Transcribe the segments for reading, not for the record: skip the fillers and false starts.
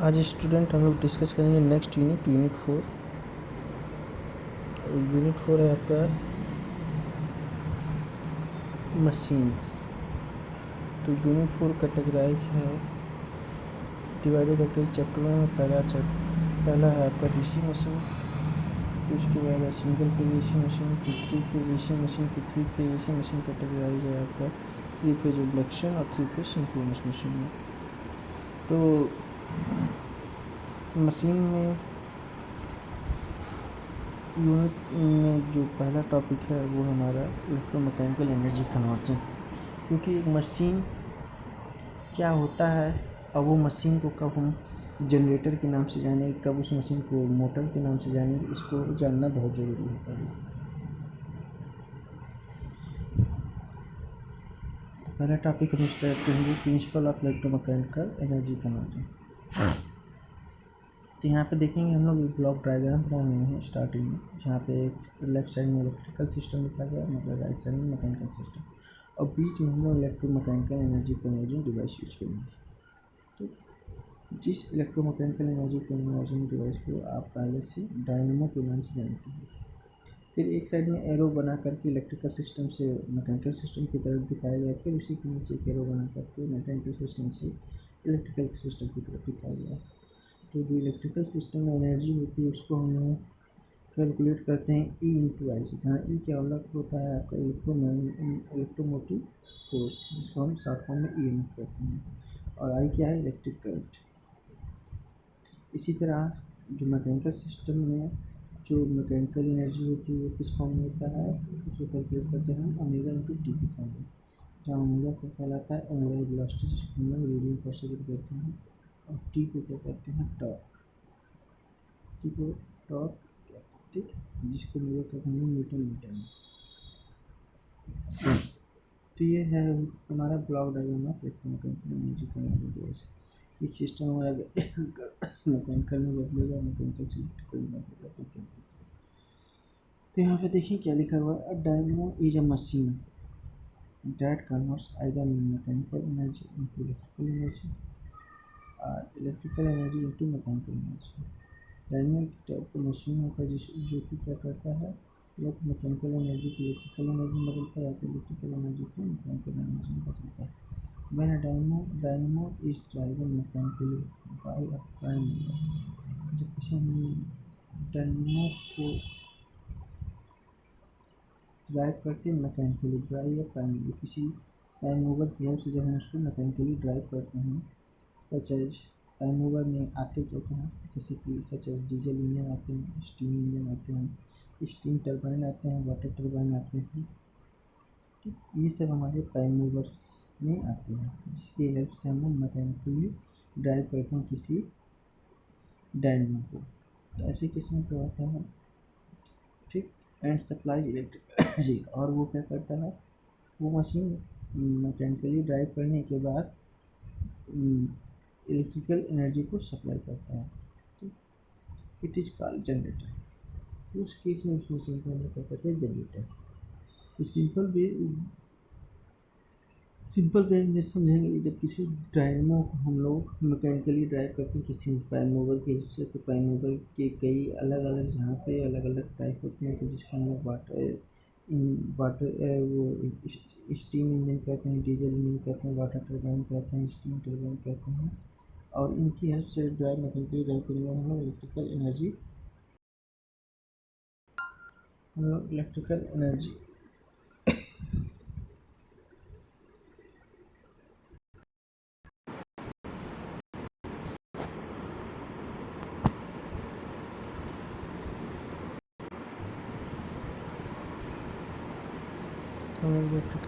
आज स्टूडेंट हम लोग डिस्कस करेंगे नेक्स्ट यूनिट 4। यूनिट 4 है आपका मशीन्स। तो यूनिट 4 कैटेगराइज है, डिवाइडेड है कई चैप्टरों में। पहला है आपका डीसी मशीन, फिर उसके बाद है सिंगल फेज एसी मशीन, फिर 3 फेज एसी मशीन, फिर 3 फेज एसी मशीन कैटेगराइज है आपका 3 फेज इंडक्शन और 3 फेज सिंक्रोनस मशीन में। तो मशीन में यूनिट में जो पहला टॉपिक है वो हमारा इलेक्ट्रोमैकेनिकल एनर्जी कन्वर्जन। क्योंकि एक मशीन क्या होता है और वो मशीन को कब हम जनरेटर के नाम से जानेंगे, कब उस मशीन को मोटर के नाम से जानेंगे, इसको जानना बहुत ज़रूरी होता है। तो पहला टॉपिक हम स्टार्ट करेंगे principle of electromechanical energy conversion. तो यहाँ पे देखेंगे हम लोग एक ब्लॉक डायग्राम बनाए हुए हैं स्टार्टिंग में, जहाँ पे एक लेफ्ट साइड में इलेक्ट्रिकल सिस्टम लिखा गया है, मतलब राइट साइड में मैकेनिकल सिस्टम, और बीच में हम लोग electromechanical energy conversion device use करेंगे। तो जिस इलेक्ट्रोमैकेनिकल एनर्जी कन्वर्जन डिवाइस को आप पहले से डायनेमो के नाम से जानते हैं, फिर एक साइड में एरो बना करके इलेक्ट्रिकल सिस्टम से मैकेनिकल सिस्टम की तरफ दिखाया गया, फिर उसी के नीचे एक एरो बना करके मैकेनिकल सिस्टम से इलेक्ट्रिकल सिस्टम की तरफ दिखाया गया है। तो जो इलेक्ट्रिकल सिस्टम में एनर्जी होती है उसको हम लोग कैलकुलेट करते हैं ई इंटू आई से, जहाँ ई क्या होता है आपका इलेक्ट्रोमोटिव फोर्स, जिसको हम शॉर्ट फॉर्म में ई एम एफ कहते हैं, और आई क्या है, इलेक्ट्रिक करंट। इसी तरह जो मैकेनिकल सिस्टम में जो मैकेनिकल एनर्जी होती है वो किस फॉर्म में होता है, जो कैलकुलेट करते हैं हम ओमेगा इंटू टी के फॉर्म में, जहाँ ओमेगा क्या कहलाता है, एंगुलर वेलोसिटी, जिसको हम लोग रेडियन पर सेकंड कहते हैं, और टी को क्या कहते हैं, टॉर्क। टी को टॉर्क कहते हैं, ठीक, जिसको मेजर करते हैं न्यूटन मीटर में। तो ये है हमारा block diagram of electromechanical energy conversion device. कि सिस्टम हमारा मैकेनिकल में बदलेगा, मैकेनिकल से इलेक्ट्रिकल में बदलेगा, तो क्या होगा। तो यहाँ पे देखिए क्या लिखा हुआ है, dynamo is a machine that converts either mechanical energy into electrical energy और electrical energy into mechanical energy. Dynamo एक टाइप का मशीन होता है जो कि क्या करता है, या तो मैकेनिकल एनर्जी को इलेक्ट्रिकल एनर्जी में बदलता है, या तो इलेक्ट्रिकल एनर्जी को मैकेनिकल एनर्जी में बदलता है। When a dynamo is driven mechanically by a prime mover, जब किसी डायनेमो को ड्राइव करते हैं मैकेनिकली, ड्राइव या प्राइम मूवर, किसी प्राइम मूवर की हेल्प से जब हम उसको मैकेनिकली ड्राइव करते हैं, सच एज प्राइम मूवर में आते क्या क्या हैं, जैसे कि सच एज डीजल इंजन आते हैं, स्टीम इंजन आते हैं, स्टीम टरबाइन आते हैं, वाटर टरबाइन आते हैं। ठीक, ये सब हमारे प्राइम मूवर्स में आते हैं, जिसकी हेल्प से हम लोग मैकेनिकली ड्राइव करते हैं किसी डायनेमो को। तो ऐसे केस में क्या होता है, ठीक, एंड सप्लाई इलेक्ट्रिक एनर्जी, और वो क्या करता है, वो मशीन मैकेनिकली ड्राइव करने के बाद इलेक्ट्रिकल एनर्जी को सप्लाई करता है। ठीक, इट इज़ कॉल्ड जनरेटर। उस केस में उस मशीन को हम लोग क्या कहते हैं, जनरेटर। तो सिंपल वे में समझेंगे, जब किसी डायनेमो को हम लोग मैकेनिकली ड्राइव करते हैं किसी प्राइम मूवर के हेल्प से, तो प्राइम मूवर के कई अलग अलग जहाँ पे अलग अलग टाइप होते हैं, तो जिसको हम लोग वो स्टीम इंजन कहते हैं, डीजल इंजन कहते हैं, वाटर टरबाइन कहते हैं, स्टीम टरबाइन कहते हैं, और इनकी हेल्प से मैकेनिकली ड्राइव करेंगे हम लोग इलेक्ट्रिकल एनर्जी। हम लोग इलेक्ट्रिकल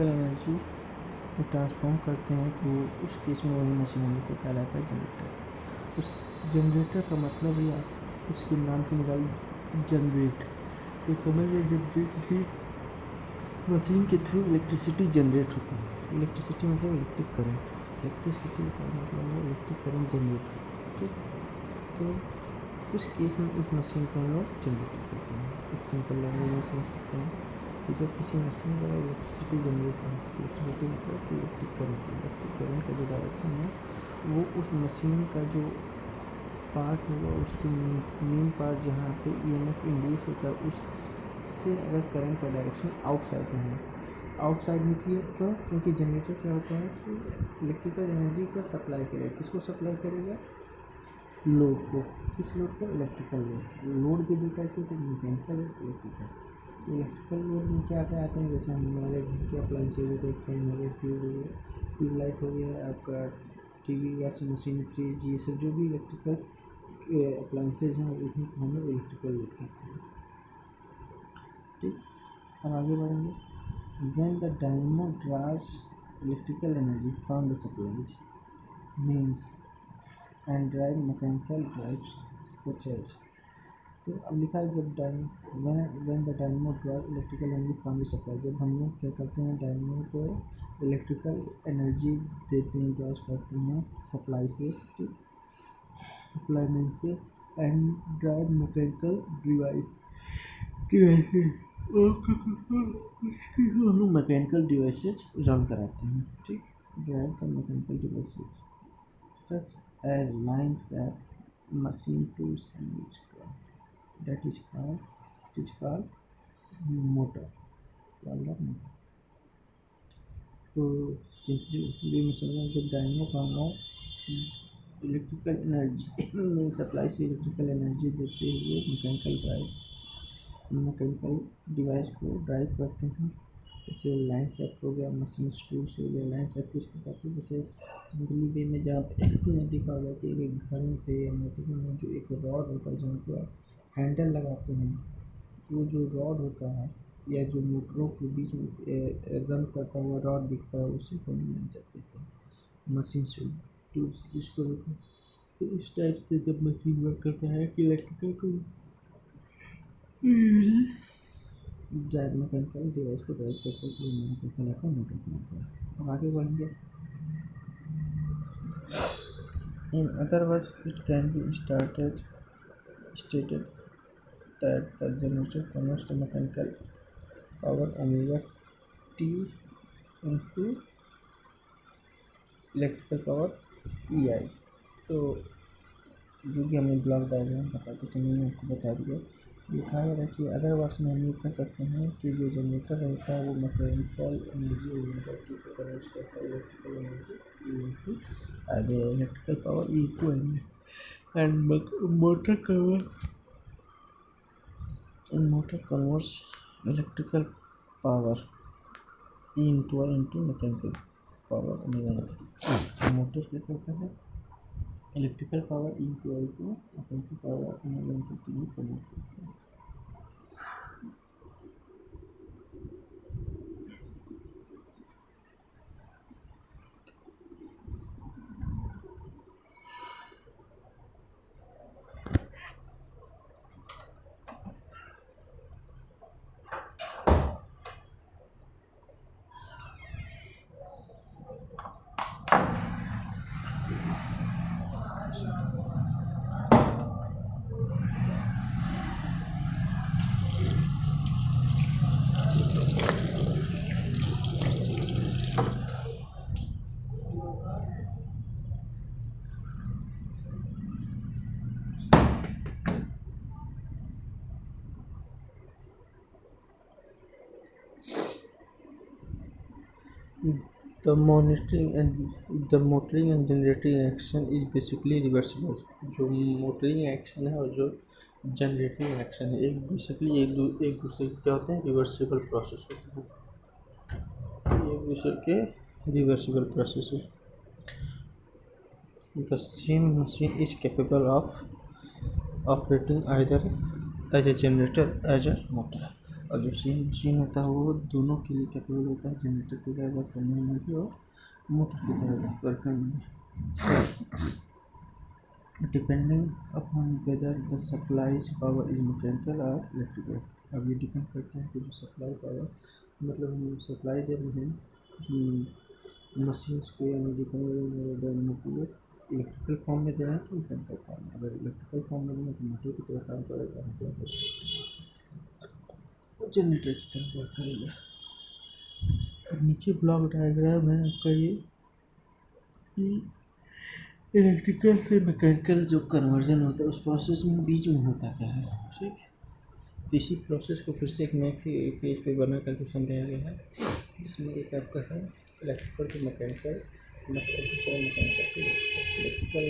एनर्जी को ट्रांसफॉर्म करते हैं, तो उस केस में वही मशीन हम लोग को कहलाता है जनरेटर। उस जनरेटर का मतलब ही आप उसके नाम से निकाल जनरेट, तो समझ लीजिए जब किसी मशीन के थ्रू इलेक्ट्रिसिटी जनरेट होती है, इलेक्ट्रिसिटी मतलब इलेक्ट्रिक करंट, इलेक्ट्रिसिटी का मतलब है इलेक्ट्रिक करंट जनरेट होती है। ठीक, तो उस केस में उस मशीन को हम लोग जनरेटर कहते हैं। एक सिंपल लैंग्वेज में समझ सकते हैं कि जब किसी मशीन द्वारा इलेक्ट्रिसिटी जनरेट हो, इलेक्ट्रिसिटी मतलब कि इलेक्ट्रिक करंट का जो डायरेक्शन है वो उस मशीन का जो पार्ट होगा उसकी मेन पार्ट जहाँ पे ईएमएफ इंड्यूस होता है उससे अगर करंट का डायरेक्शन आउटसाइड में है, आउटसाइड में क्यों? क्योंकि जनरेटर क्या होता है कि इलेक्ट्रिकल एनर्जी का सप्लाई करेगा, किसको सप्लाई करेगा? लोड को। किस लोड को? Electrical load. लोड भी दो टाइप के होते हैं, मैकेनिकल और इलेक्ट्रिकल। तो इलेक्ट्रिकल लोड में क्या क्या आते हैं, जैसे हमारे घर के अप्लाइंसेज हो गए, फैन हो गए, ट्यूब हो गया, ट्यूबलाइट हो गया, आपका टीवी, वॉशिंग मशीन, फ्रिज, ये सब जो भी इलेक्ट्रिकल अप्लाइंसेज हैं उसमें हम लोग इलेक्ट्रिकल लोड कहते हैं। ठीक, अब आगे बढ़ेंगे। When the dynamo draws electrical energy from the supply means and drive mechanical drive such as. तो अब लिखा है जब when the dynamo draws electrical energy from the supply, जब हम लोग क्या करते हैं, डायनेमो को इलेक्ट्रिकल एनर्जी देते हैं, ड्राज करते हैं सप्लाई से, ठीक, सप्लाई में से, एंड ड्राइव मैकेनिकल डिवाइसेज हम लोग मैकेनिकल डिवाइसेज रन कराते हैं, ठीक, drive the mechanical devices such as line set, machine tools and which that is called motor, called a motor। तो सिंपली वे में समझना, जब डायनेमो का हम लोग इलेक्ट्रिकल एनर्जी में सप्लाई से इलेक्ट्रिकल एनर्जी देते हुए मैकेनिकल डिवाइस को ड्राइव करते हैं, जैसे लाइन सेट हो गया, मशीन टूल्स हो गया। लाइन सेट किसको कहते हैं? जैसे सिंपली वे में जहाँ पे देखा होगा कि एक घर पे या मोटर में जो एक रॉड होता है जहाँ पे आप हैंडल लगाते हैं, तो जो रॉड होता है या जो मोटरों के बीच में रन करता हुआ रॉड दिखता है उसी को हम लाइन सेट कहते हैं। मशीन टूल्स जिसको कहते हैं। तो इस टाइप से जब मशीन वर्क करता है कि इलेक्ट्रिकल को ड्राइव मैकेनिकल डिवाइस को ड्राइव करते हैं, तो कहलाता है मोटर कहलाता है। अब आगे बढ़ेंगे। In other words it can be stated that the generator converts the mechanical power omega t into electrical power EI। तो जो कि हमने ब्लॉक डायग्राम बताते समय आपको बता दिया, लिखा है कि अदर वर्ड्स में हम ये कह सकते हैं कि जो जनरेटर होता है वो मैकेनिकल एनर्जी ओमेगा टी को कन्वर्ट करता है इलेक्ट्रिकल एनर्जी इनटू आगे electrical power E to M and motor converts electrical power E into I into mechanical power omega. Motor क्या करता है, electrical power E into I को mechanical power omega into T में convert करता है। The motoring and generating action is basically reversible। जो motoring action है और जो जनरेटिंग एक्शन है एक बेसिकली एक दूसरे के क्या होते हैं, रिवर्सिबल प्रोसेस होते हैं, एक दूसरे के रिवर्सिबल प्रोसेस है। The same machine is capable of operating either as a generator as a motor। और जो सेम मशीन होता है वो दोनों के लिए कैपेबल होता है, जनरेटर की तरह वर्क करने में भी और मोटर की तरह वर्क करने में, depending upon whether the supply power is mechanical और इलेक्ट्रिकल। अब ये डिपेंड करता है कि जो सप्लाई पावर मतलब हम सप्लाई दे रहे हैं मशीन्स को या एनर्जी डायनेमो को इलेक्ट्रिकल फॉर्म में दे रहे हैं कि मैकेनिकल फॉर्म में। अगर इलेक्ट्रिकल फॉर्म में देंगे तो मोटर की तरह काम करेगा, जनरेटर की तरह वर्क करेगा। और नीचे ब्लॉक डायग्राम है आपका ये कि इलेक्ट्रिकल से मैकेनिकल जो कन्वर्जन होता है उस प्रोसेस में बीच में होता क्या है, ठीक। तो इसी प्रोसेस को फिर से एक नए पेज पे बना करके समझाया गया है। इसमें एक आपका है electrical to mechanical, mechanical to electrical.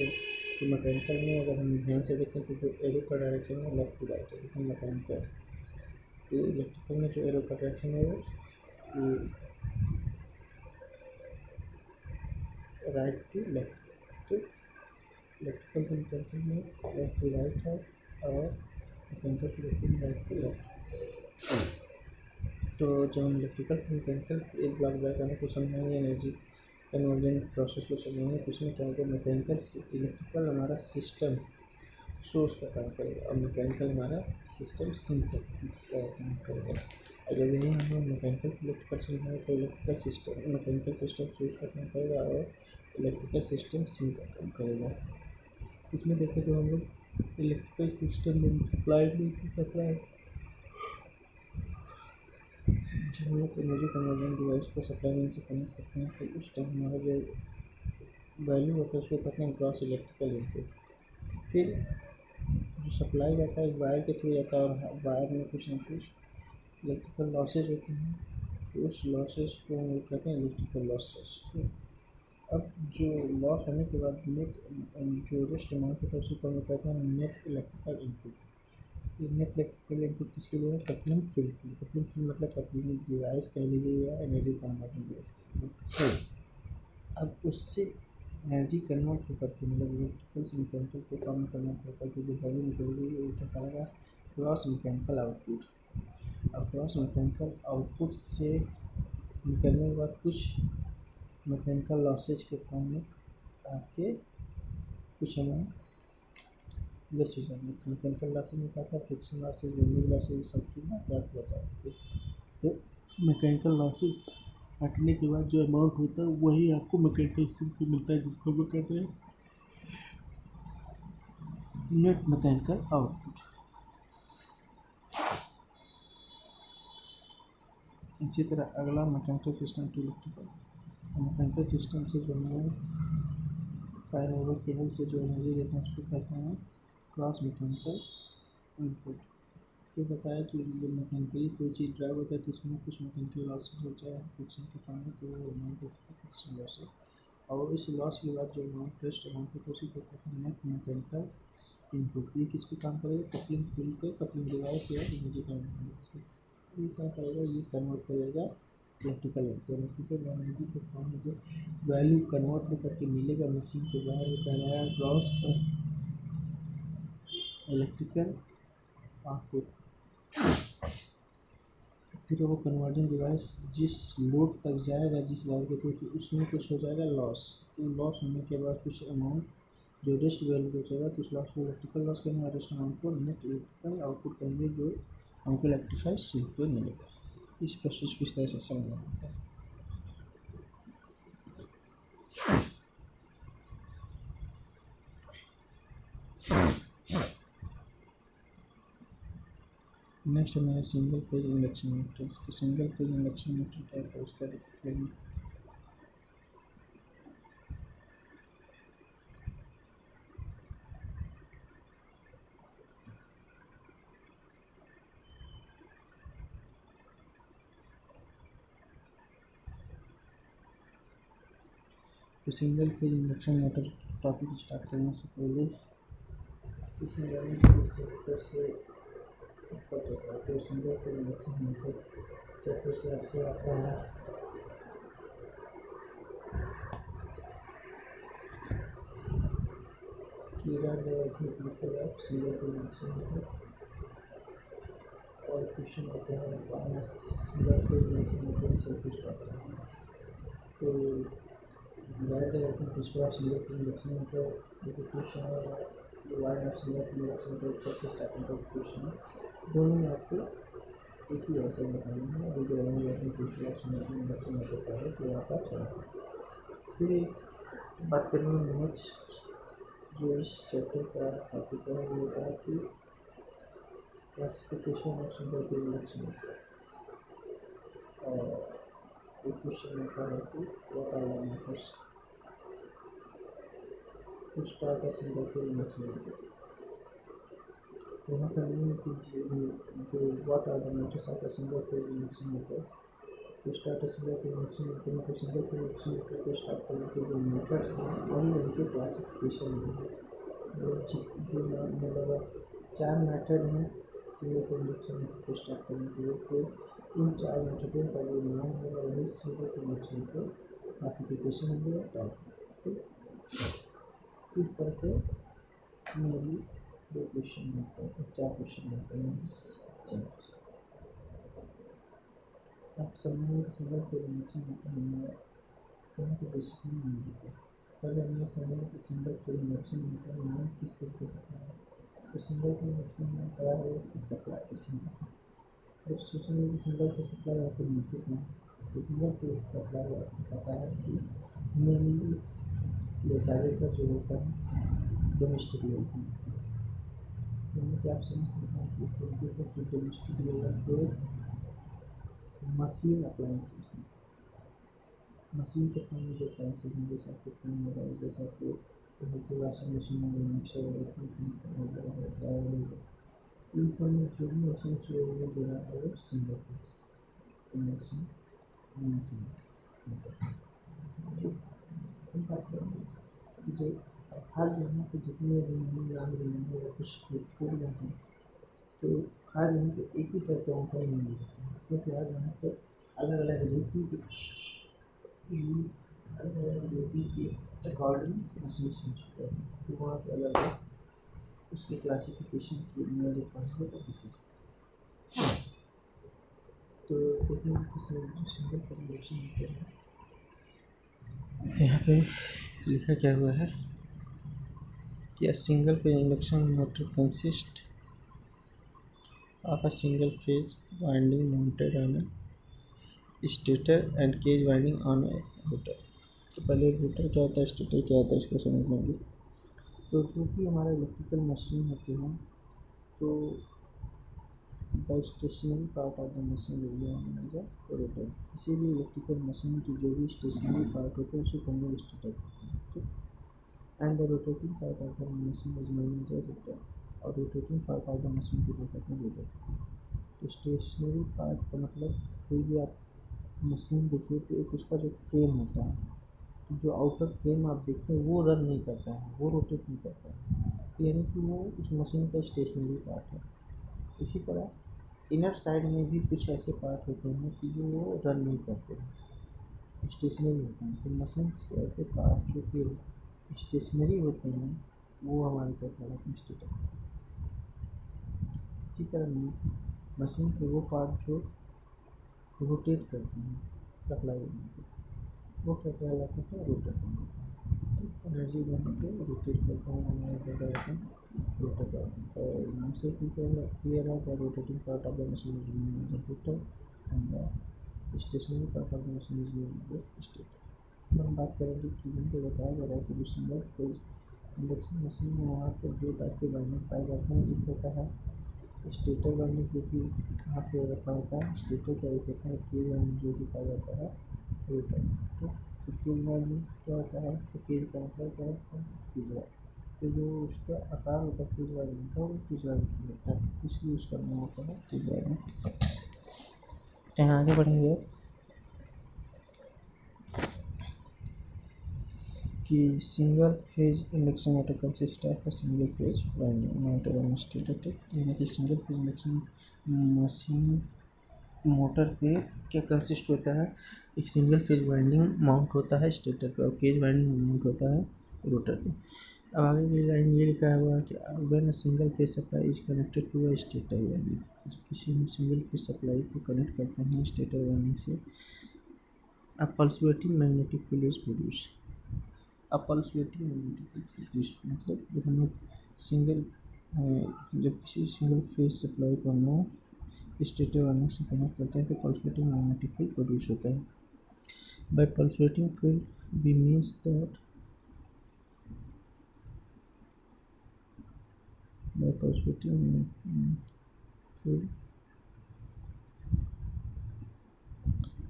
तो मैकेनिकल में अगर हम ध्यान से देखें तो जो एरो का डायरेक्शन है लेफ्ट टू राइट है, लेकिन मैकेनिकल तो इलेक्ट्रिकल में जो एरो का डायरेक्शन है वो राइट टू लेफ्ट। तो इलेक्ट्रिकल टू मैकेनिकल में लेफ्ट टू राइट है और mechanical to electrical right to left. तो जब हम इलेक्ट्रिकल टू मैकेनिकल एक ब्लॉक डायग्राम को समझेंगे, एनर्जी कन्वर्जन प्रोसेस को समझेंगे, तो उसमें क्या होगा, मैकेनिकल से इलेक्ट्रिकल हमारा सिस्टम सोर्स का काम करेगा और मैकेनिकल हमारा सिस्टम सिंक का काम करेगा। और जब यही हम लोग मैकेनिकल टू इलेक्ट्रिकल समझेंगे तो electrical system mechanical system source का काम करेगा और इलेक्ट्रिकल सिस्टम सिंक का काम करेगा। इसमें देखें तो हम लोग इलेक्ट्रिकल सिस्टम में सप्लाई जब हम लोग एनर्जी कन्वर्जन डिवाइस को सप्लाई में से कनेक्ट करते हैं तो उस टाइम हमारा जो वैल्यू होता है उसको कहते हैं ग्रॉस इलेक्ट्रिकल इनपुट। फिर जो सप्लाई जाता है वायर के थ्रू जाता है और वायर में कुछ ना कुछ इलेक्ट्रिकल लॉसेज होते हैं, तो उस लॉसेज को हम लोग कहते हैं इलेक्ट्रिकल लॉसेज। तो अब जो लॉस होने के बाद नेट जो रेस्ट अमाउंट होता है उसी को हम लोग कहते हैं net electrical input. Net electrical input किसके लिए है, कपलिंग फील्ड के लिए। कपलिंग फील्ड मतलब कपलिंग डिवाइस कह लीजिए या एनर्जी कन्वर्टिंग डिवाइस कह लीजिए। अब उससे एनर्जी कन्वर्ट होकर के मतलब इलेक्ट्रिकल से मैकेनिकल के फॉर्म में कन्वर्ट होकर के जो वैल्यू निकलेगी वो क्या कहलाएगा, क्रॉस मैकेनिकल आउटपुट। अब क्रॉस मैकेनिकल आउटपुट से निकलने के बाद कुछ मैकेनिकल लॉसेज के फॉर्म में आके कुछ हमें लेस हो जाएंगे। तो मैकेनिकल लॉसेज में क्या था, फ्रिक्शन लॉसेज, वेल्डिंग लॉसेज, सब की बात आपको बताते। तो मैकेनिकल लॉसेज हटने के बाद जो अमाउंट होता है वही आपको मैकेनिकल सिंक पे मिलता है, जिसको हम लोग कहते हैं नेट मैकेनिकल आउटपुट। इसी तरह अगला mechanical system to electrical. Mechanical system से जो हमें फायर ओवर की हेल्प से जो एनर्जी देते हैं उसको कहते हैं क्रॉस मैकेनिकल इनपुट। ये बताया कि जब मैकेनिकली कोई चीज़ ड्राइव होता है तो उसमें कुछ मैकेनिकल लॉसेज होता है फ्रिक्शन के फॉर्म में, तो वो अमाउंट होता है फ्रिक्शन लॉसेज। और इस लॉस के बाद जो अमाउंट रेस्ट अमाउंट होता है उसी को कहते हैं नेट मैकेनिकल इनपुट। ये किस पे काम करेगा, कपलिंग फील्ड पे, कपलिंग डिवाइस या एनर्जी कन्वर्टर। ये क्या करेगा, ये कन्वर्ट करेगा इलेक्ट्रिकल इलेक्ट्रिकल एनर्जी के फॉर्म में जो वैल्यू कन्वर्ट होकर के मिलेगा मशीन के बाहर, वो कहलाया ग्रॉस इलेक्ट्रिकल आउटपुट। फिर वो कन्वर्जन डिवाइस जिस लोड तक जाएगा जिस वायर के थ्रू, तो उसमें कुछ हो जाएगा लॉस। तो लॉस होने के बाद कुछ अमाउंट जो रेस्ट वैल्यू बचेगा तो उस लॉस को इलेक्ट्रिकल लॉस कहेंगे और रेस्ट अमाउंट को नेट इलेक्ट्रिकल आउटपुट कहेंगे जो हमको इलेक्ट्रिकल सिंक पे मिलेगा। इस प्रोसेस को इस तरह से समझना होता है। नेक्स्ट हमारा सिंगल फेज इंडक्शन मोटर। तो सिंगल फेज इंडक्शन मोटर क्या होता है उसका डिस्कस करेंगे। तो single phase induction motor topic start करने से पहले इसमें जाने से तो single phase induction motor chapter से आपसे आता है सिंगल फेज इंडक्शन मोटर और क्वेश्चन होता है सिंगल फेज इंडक्शन मोटर से कुछ आता है। तो पिछला single phase induction motor question है why are of single phase induction motor सबसे स्टार्टिंग का क्वेश्चन है। दोनों में आपको एक ही आंसर बताना है, वो जो हमने पिछला सिंगल फेज इंडक्शन मोटर का है तो आप समझ। फिर बात करेंगे नेक्स्ट जो इस चैप्टर का टॉपिक है वो होता है कि classification of single phase induction motor. और एक क्वेश्चन होता है कि what are the methods to start a single phase induction motor. यहाँ समझने कीजिए जो what are the methods of a single phase induction motor. To start a single phase induction motor मतलब सिंगल फेज इंडक्शन मोटर को start करने के जो methods हैं वही उनके क्लासिफिकेशन में है। जो मतलब 4 मेथड हैं सिंगल फेज इंडक्शन मोटर को स्टार्ट करने के लिए, तो इन 4 मेथडों का जो नाम है वही single phase induction motor classification है टाइप। इस तरह से मेनली 2 क्वेश्चन होते हैं, 4 क्वेश्चन होते हैं इस चैप्टर से। आप समझेंगे कि सिंगल फेज इंडक्शन मोटर हमारा कहाँ पे बेसिकली नहीं होता। पहले हमने समझा कि सिंगल फेज इंडक्शन मोटर नाम किस तरीके से पड़ा है। तो सिंगल फेज इंडक्शन में पड़ा है कि सप्लाई सिंगल, जब सोचेंगे कि सिंगल फेज सप्लाई आपको मिलती है तो सिंगल फेज सप्लाई आपको पता है कि मेनली या ज़्यादातर जो होता है डोमेस्टिक लेवल पर, यानी कि आप समझ सकते हैं कि इस तरीके से जो डोमेस्टिक लेवल पे मशीन अप्लाइंसेस हैं, मशीन के फॉर्म में जो अप्लाइंसेस हैं, जैसे आपको फैन हो रहा है, जैसे आपको वॉशिंग मशीन हो गई, मिक्सर हो गया, इन सब में जो भी मशीन जो दे रहा है वो सिंगल फेज इंडक्शन मशीन। हम बात करेंगे कि जो हर जगह पे जितने भी हम नाम लेंगे या कुछ छोड़ रहे हैं तो हर यहाँ पे एक ही टाइप का मोटर नहीं मिलता है, क्योंकि हर यहाँ पे अलग अलग रेटिंग के अकॉर्डिंग मशीन चुके हैं, तो वहाँ पे अलग अलग उसकी क्लासिफिकेशन की मेरे पास है कोशिश। तो देखिए जो सिंगल फेज इंडक्शन मोटर है, यहाँ पे लिखा क्या हुआ है कि a single phase induction motor consists of a single phase winding mounted on a stator and cage winding on a rotor। तो पहले रोटर क्या होता है, स्टेटर क्या होता है, इसको समझ लेंगे। तो जो भी हमारा इलेक्ट्रिकल मशीन होते हैं तो the stationary part of the machine rotor, किसी भी इलेक्ट्रिकल मशीन की जो भी स्टेशनरी पार्ट होते हैं उसे हम लोग स्टेटर कहते हैं, ठीक। And the rotating part of the machine is known as rotor, और rotating part of the machine को कहते हैं रोटर। तो स्टेशनरी पार्ट का मतलब कोई भी आप मशीन देखिए तो एक उसका जो फ्रेम होता है, तो जो आउटर फ्रेम आप देखते हैं वो रन नहीं करता है, वो रोटेट नहीं करता है, तो यानी कि वो उस मशीन का स्टेशनरी पार्ट है। इसी तरह इनर साइड में भी कुछ ऐसे पार्ट होते हैं कि जो वो रन नहीं करते हैं, स्टेशनरी होते हैं। तो मशीन्स के ऐसे पार्ट जो कि स्टेशनरी होते हैं वो हमारे क्या कहलाते हैं, स्टेटर। इसी तरह मशीन के वो पार्ट जो रोटेट करते हैं सप्लाई देने के, वो क्या कहलाते हैं, रोटर कहलाते हैं। एनर्जी देने के रोटेट करते हैं, हमारे क्या कहलाते हैं, रोटर कहते हैं। तो नाम से क्लियर है the rotating part of the machine is known as rotor and the stationary part of the machine is known as stator. अब हम बात करेंगे कि हमको बताया जा रहा है कि जो सिंगल फेज इंडक्शन मशीन में वहाँ पर 2 टाइप के वाइंडिंग पाए जाते हैं। एक होता है स्टेटर वाइंडिंग जो कि यहाँ पे रखा होता है स्टेटर का, एक होता है केज वाइंडिंग जो कि पाया जाता है रोटर में। तो केज वाइंडिंग क्या होता है, तो केज का मतलब क्या होता है, केज वाइंडिंग। तो जो उसका आकार होता है केज वाइंडिंग का वो केज वाइंडिंग होता है, इसलिए उसका नाम होता है केज वाइंडिंग। यहाँ आगे बढ़ेंगे कि single phase induction motor consist of single phase winding mounted on stator, यानी कि single phase induction machine motor पे क्या कंसिस्ट होता है, एक सिंगल फेज वाइंडिंग माउंट होता है स्टेटर पे और केज वाइंडिंग माउंट होता है रोटर पे। अब आगे की लाइन ये लिखा हुआ है कि when single phase supply is connected to a stator winding, जब किसी हम सिंगल फेज सप्लाई को कनेक्ट करते हैं स्टेटर वाइंडिंग से, a pulsating magnetic field is produce. A pulsating magnetic field मतलब जब हम लोग जब किसी सिंगल फेज सप्लाई को हम लोग स्टेटर वाइंडिंग से कनेक्ट करते हैं तो पल्सुएटिंग मैग्नेटिक फील्ड प्रोड्यूस होता है। By pulsating field we means that by pulsating field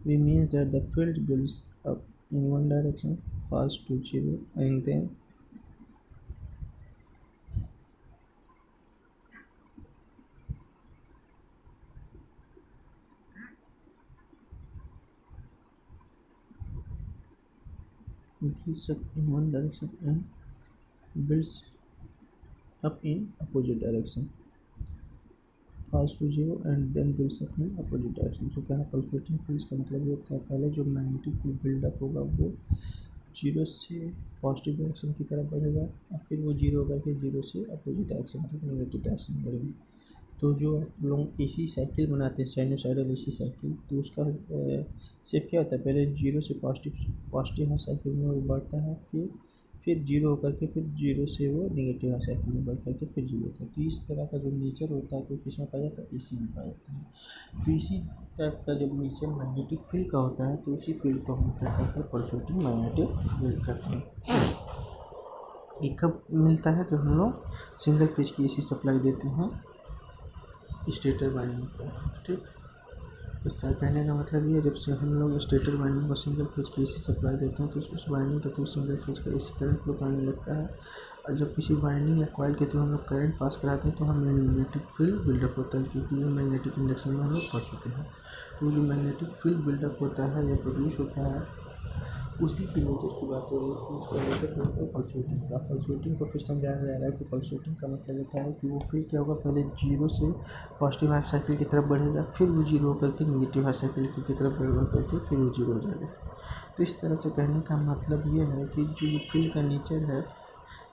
we means that the field builds up in one direction, falls to zero, and then builds up in one direction and builds up in opposite direction, falls to zero and then builds up in opposite direction। तो क्या है, pulsating fields का मतलब ये होता है पहले जो मैग्नेटिक फील्ड बिल्डअप होगा वो जीरो से पॉजिटिव डायरेक्शन की तरफ बढ़ेगा और फिर वो जीरो होकर के जीरो से अपोजिट डायरेक्शन मतलब नेगेटिव डायरेक्शन में बढ़ेगी। तो जो आप लोग एसी साइकिल बनाते हैं साइनोसाइडल एसी साइकिल, तो उसका शेप क्या होता है, पहले जीरो से पॉजिटिव हाफ साइकिल में वो बढ़ता है, फिर जीरो होकर के फिर जीरो से वो नेगेटिव हाफ साइकिल में बढ़ करके फिर जीरो होता है। तो इस तरह का जो नेचर होता है तो किसमें पाया जाता है, एसी में पाया जाता है। तो इसी टाइप का जब नेचर मैग्नेटिक फील्ड का होता है तो उसी फील्ड को हम क्या कहते हैं, पल्सेटिंग मैग्नेटिक फील्ड कहते हैं। ये कब मिलता है, जब हम लोग सिंगल फेज की एसी सप्लाई देते हैं स्टेटर वाइंडिंग पर। ठीक, तो सर कहने का मतलब ये है, जब से हम लोग स्टेटर वाइंडिंग को सिंगल फेज की एसी सप्लाई देते हैं तो उस वाइंडिंग के थ्रू सिंगल फेज का एसी करंट फ्लो करने लगता है। और जब किसी वाइंडिंग या कॉइल के थ्रू हम लोग करंट पास कराते हैं तो हमें मैग्नेटिक फील्ड बिल्डअप होता है, क्योंकि ये मैग्नेटिक इंडक्शन में हम लोग पढ़ चुके हैं। तो जो मैग्नेटिक फील्ड बिल्डअप होता है या प्रोड्यूस होता है उसी की नेचर की बात हो रही है कि उसका नेचर होता है पल्सेटिंग का। पल्सेटिंग को फिर समझाया जा रहा है कि पल्सेटिंग का मतलब होता है कि वो फील्ड क्या होगा, पहले जीरो से पॉजिटिव हाफ साइकिल की तरफ बढ़ेगा, फिर वो जीरो होकर के नेगेटिव हाफ साइकिल की तरफ बढ़ करके फिर वो जीरो हो जाएगा। तो इस तरह से कहने का मतलब ये है कि जो फील्ड का नेचर है,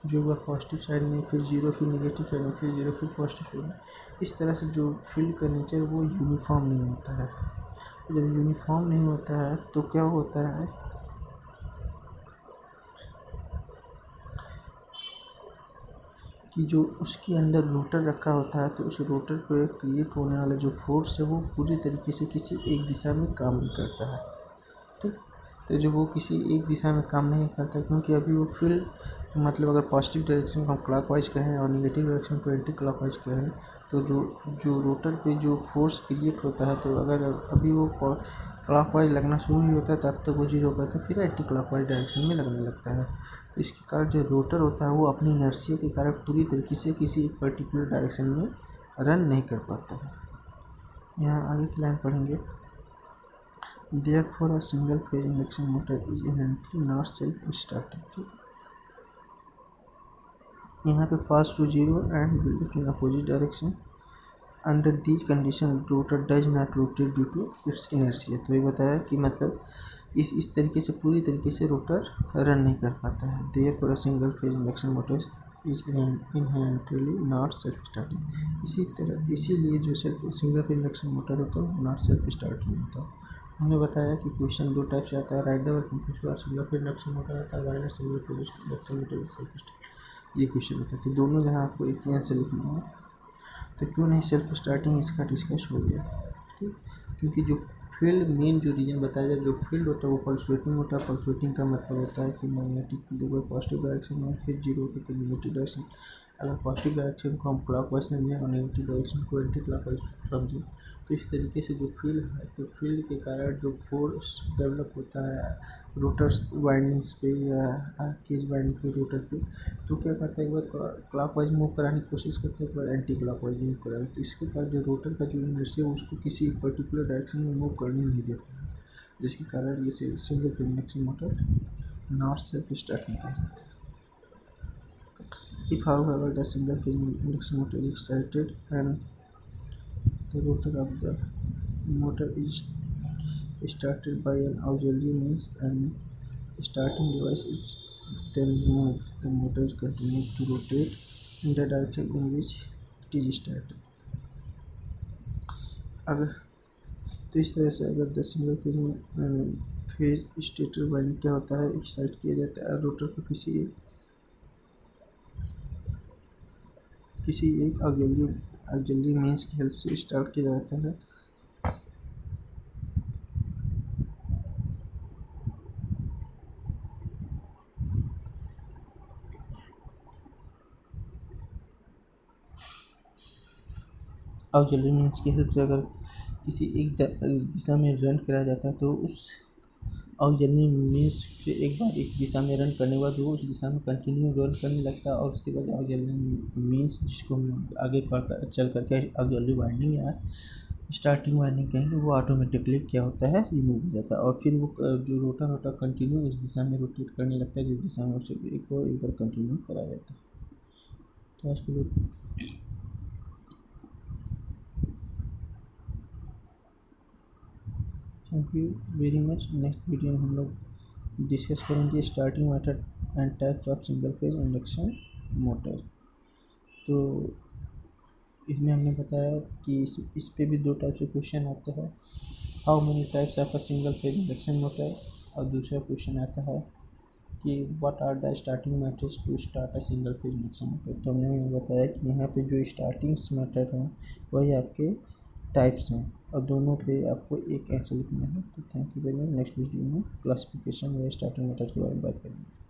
जो वह पॉजिटिव साइड में फिर जीरो, फिर नेगेटिव साइड में फिर जीरो, फिर पॉजिटिव साइड में, इस तरह से जो फील्ड का नेचर वो यूनिफॉर्म नहीं होता है। जब यूनिफॉर्म नहीं होता है तो क्या होता है कि जो उसके अंदर रोटर रखा होता है तो उस रोटर पे क्रिएट होने वाला जो फोर्स है वो पूरी तरीके से किसी एक दिशा में काम नहीं करता है। ठीक, तो जो वो किसी एक दिशा में काम नहीं करता क्योंकि अभी वो फील्ड मतलब अगर पॉजिटिव डायरेक्शन को हम क्लॉकवाइज कहें और नेगेटिव डायरेक्शन को एंटी क्लॉकवाइज कहें तो जो रोटर पे जो फोर्स क्रिएट होता है, तो अगर अभी वो क्लॉकवाइज लगना शुरू ही होता है तब तक वो जीरो करके फिर एंटी क्लॉकवाइज डायरेक्शन में लगने लगता है। तो इसके कारण जो रोटर होता है वो अपनी इनर्शिया के कारण पूरी तरीके से किसी एक पर्टिकुलर डायरेक्शन में रन नहीं कर पाता है। यहाँ आगे की लाइन पढ़ेंगे, Therefore, a single phase induction motor is inherently not self-starting। यहाँ पे falls to zero and build in opposite direction। Under these conditions, rotor does not rotate due to its inertia। तो ये बताया कि मतलब इस तरीके से पूरी तरीके से रोटर रन नहीं कर पाता है। Therefore, a single phase induction motor is inherently not self-starting। इसीलिए जो सिंगल फेज इंडक्शन मोटर होता है वो नॉट सेल्फ स्टार्टिंग होता है। हमने बताया कि क्वेश्चन दो टाइप से आता है, राइडर और कंप्यूटर। सिंगल फेज इंडक्शन मोटर आता है, वाइनर single phase induction motor self start. ये क्वेश्चन होता है, तो दोनों जहाँ आपको एक ही आंसर लिखना है। तो क्यों नहीं सेल्फ स्टार्टिंग, इसका डिस्कस हो गया। ठीक, क्योंकि जो फील्ड मेन जो रीजन बताया जाए, जो फील्ड होता है वो पल्सेटिंग होता है। पल्सेटिंग का मतलब होता है कि मैग्नेटिक फील्ड को पॉजिटिव डायरेक्शन में फिर जीरो होकर नेगेटिव डायरेक्शन। अगर पॉजिटिव डायरेक्शन को हम क्लॉकवाइज समझें और नेगेटिव डायरेक्शन को एंटी क्लॉकवाइज समझें तो इस तरीके से जो फील्ड है तो फील्ड के कारण जो फोर्स डेवलप होता है रोटर्स वाइंडिंग्स पे या केज वाइंडिंग पे रोटर पे, तो क्या करता है, एक बार क्लॉकवाइज मूव कराने की कोशिश करता है, एक बार एंटी क्लॉकवाइज मूव कराने। तो इसके कारण जो रोटर का जो इनर्शिया है उसको किसी एक पर्टिकुलर डायरेक्शन में मूव करने नहीं देता है, जिसके कारण ये single phase induction motor not self starting कहलाता है। If however the single phase induction motor is excited and the rotor of the motor is started by an auxiliary means and starting device is then removed, the motor continues to rotate in the direction in which it is started। अगर तो इस तरह से अगर the single phase stator winding क्या होता है, excite किया जाता है रोटर को किसी एक ऑक्सिलरी मींस की हेल्प से स्टार्ट किया जाता है। ऑक्सिलरी मींस की हेल्प से अगर किसी एक दिशा में रन कराया जाता है तो उस ऑक्सिलरी मींस से एक बार एक दिशा में रन करने के बाद वो उस दिशा में कंटिन्यू रन करने लगता है और उसके बाद ऑक्सिलरी मींस जिसको हम आगे पढ़कर चल करके ऑक्सिलरी वाइंडिंग या स्टार्टिंग वार्निंग कहेंगे वो ऑटोमेटिकली क्या होता है, रिमूव हो जाता है। और फिर वो जो रोटर कंटिन्यू उस दिशा में रोटेट करने लगता है जिस दिशा में उसे एक बार कंटिन्यू कराया जाता है। तो आज के लिए thank you very much. Next video में हम लोग डिस्कस करेंगे starting method and types of single phase induction motor. तो इसमें हमने बताया कि इस पे भी दो टाइप से क्वेश्चन आते हैं, how many types of a single phase induction motor, और दूसरा क्वेश्चन आता है कि what are the starting methods to start a single phase induction motor. तो हमने बताया कि यहाँ पे जो स्टार्टिंग्स मेथड हैं वही आपके टाइप्स हैं, और दोनों पे आपको एक आंसर लिखना है। तो thank you very much. Next video में क्लासिफिकेशन या स्टार्टिंग मेथड के बारे में बात करेंगे।